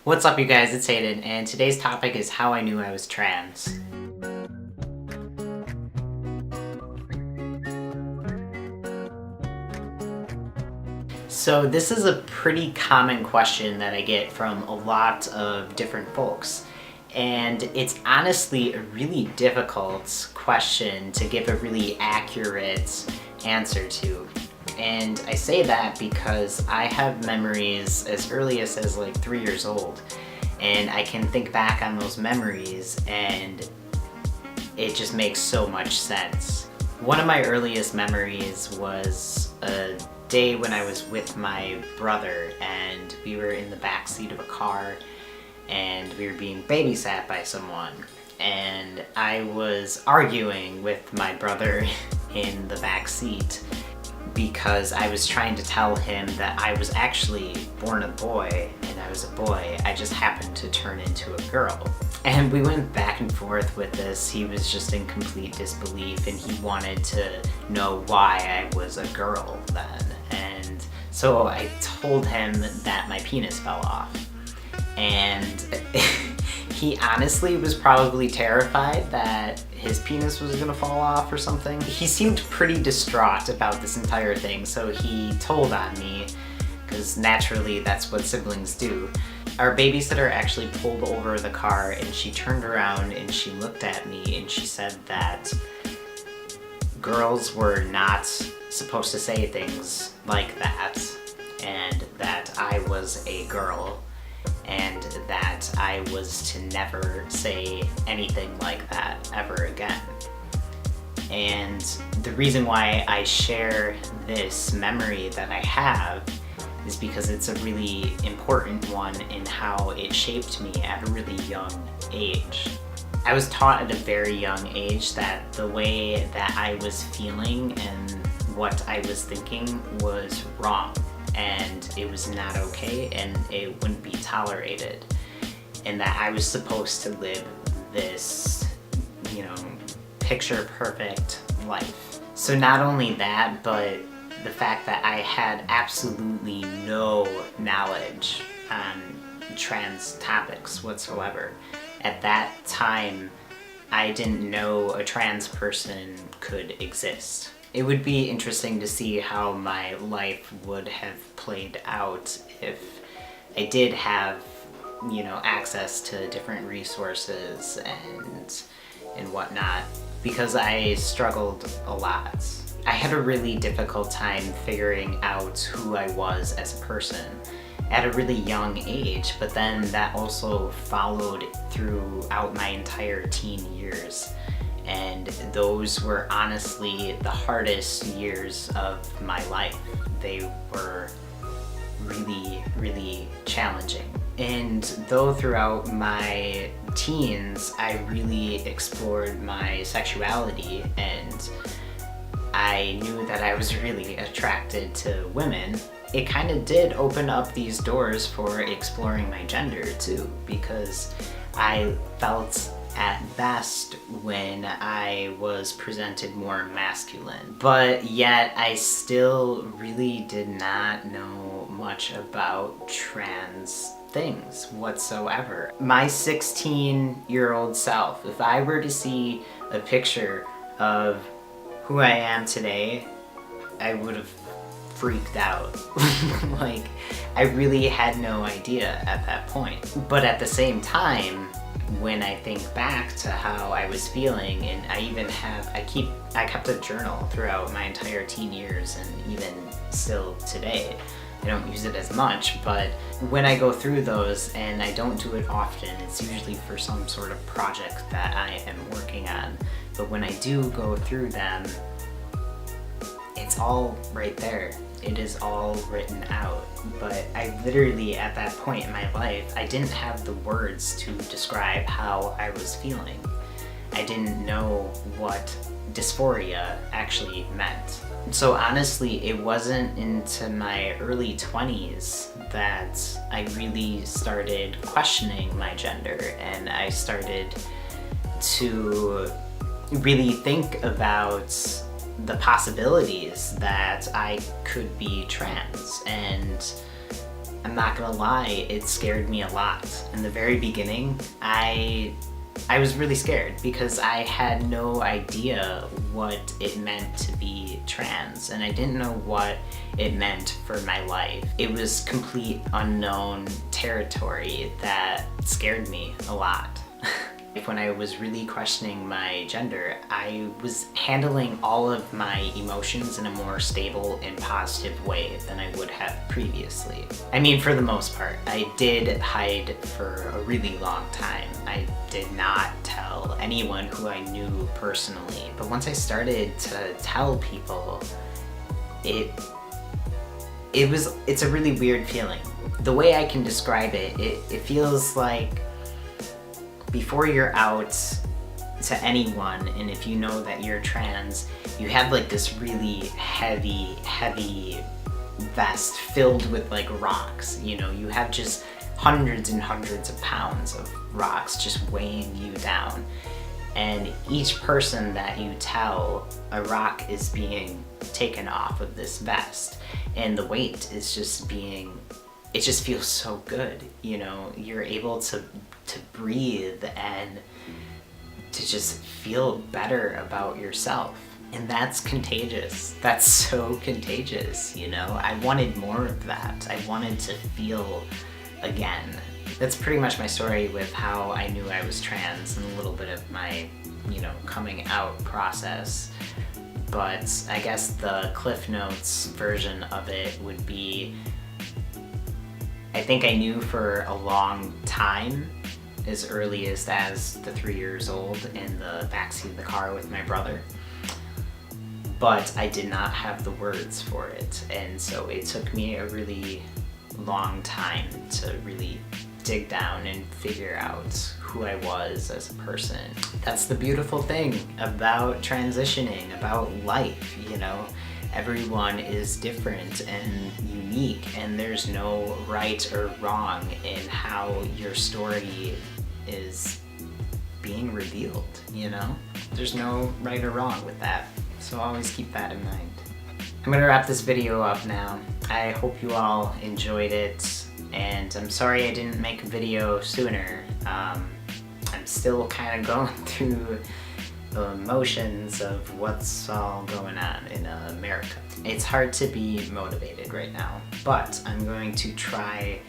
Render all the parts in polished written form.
What's up, you guys? It's Hayden, and today's topic is how I knew I was trans. So this is a pretty common question that I get from a lot of different folks, and it's honestly a really difficult question to give a really accurate answer to. And I say that because I have memories as early as like 3 years old, and I can think back on those memories and it just makes so much sense. One of my earliest memories was a day when I was with my brother and we were in the back seat of a car and we were being babysat by someone, and I was arguing with my brother in the back seat because I was trying to tell him that I was actually born a boy and I was a boy. I just happened to turn into a girl. And we went back and forth with this. He was just in complete disbelief and he wanted to know why I was a girl then. And so I told him that my penis fell off. And he honestly was probably terrified that his penis was gonna fall off or something. He seemed pretty distraught about this entire thing, so he told on me, because naturally that's what siblings do. Our babysitter actually pulled over the car and she turned around and she looked at me and she said that girls were not supposed to say things like that, and that I was a girl, and that I was to never say anything like that ever again. And the reason why I share this memory that I have is because it's a really important one in how it shaped me at a really young age. I was taught at a very young age that the way that I was feeling and what I was thinking was wrong, and it was not okay, and it wouldn't be tolerated, and that I was supposed to live this, picture perfect life. So not only that, but the fact that I had absolutely no knowledge on trans topics whatsoever. At that time, I didn't know a trans person could exist. It would be interesting to see how my life would have played out if I did have, access to different resources and whatnot, because I struggled a lot. I had a really difficult time figuring out who I was as a person at a really young age, but then that also followed throughout my entire teen years. And those were honestly the hardest years of my life. They were really, really challenging. And though throughout my teens, I really explored my sexuality and I knew that I was really attracted to women, it kind of did open up these doors for exploring my gender too, because I felt at best when I was presented more masculine. But yet I still really did not know much about trans things whatsoever. My 16-year-old self, if I were to see a picture of who I am today, I would have freaked out. Like, I really had no idea at that point. But at the same time, when I think back to how I was feeling, and I kept a journal throughout my entire teen years and even still today. I don't use it as much, but when I go through those, and I don't do it often, it's usually for some sort of project that I am working on. But when I do go through them, it's all right there. It is all written out. But I literally, at that point in my life, I didn't have the words to describe how I was feeling. I didn't know what dysphoria actually meant. So honestly, it wasn't into my early 20s that I really started questioning my gender, and I started to really think about the possibilities that I could be trans, and I'm not gonna lie, it scared me a lot. In the very beginning, I was really scared because I had no idea what it meant to be trans, and I didn't know what it meant for my life. It was complete unknown territory that scared me a lot. When I was really questioning my gender, I was handling all of my emotions in a more stable and positive way than I would have previously. I mean, for the most part. I did hide for a really long time. I did not tell anyone who I knew personally. But once I started to tell people, it's a really weird feeling. The way I can describe it, it feels like before you're out to anyone, and if you know that you're trans, you have like this really heavy vest filled with like rocks. You know, you have just hundreds and hundreds of pounds of rocks just weighing you down. And each person that you tell, a rock is being taken off of this vest. And the weight is just it just feels so good, you know? You're able to breathe and to just feel better about yourself. And that's contagious. That's so contagious, you know? I wanted more of that. I wanted to feel again. That's pretty much my story with how I knew I was trans and a little bit of my, you know, coming out process. But I guess the Cliff Notes version of it would be, I think I knew for a long time, as early as the 3 years old in the backseat of the car with my brother. But I did not have the words for it, and so it took me a really long time to really dig down and figure out who I was as a person. That's the beautiful thing about transitioning, about life, you know? Everyone is different and unique, and there's no right or wrong in how your story is being revealed, you know? There's no right or wrong with that, so always keep that in mind. I'm gonna wrap this video up now. I hope you all enjoyed it, and I'm sorry I didn't make a video sooner. I'm still kind of going through the emotions of what's all going on in America. It's hard to be motivated right now, but I'm going to try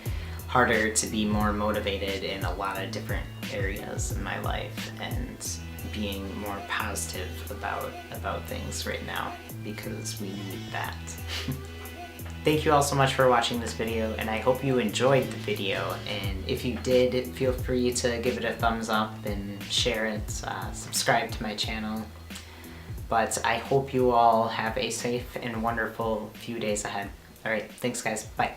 harder to be more motivated in a lot of different areas in my life and being more positive about things right now, because we need that. Thank you all so much for watching this video, and I hope you enjoyed the video, and if you did, feel free to give it a thumbs up and share it, subscribe to my channel. But I hope you all have a safe and wonderful few days ahead. Alright, thanks guys, bye.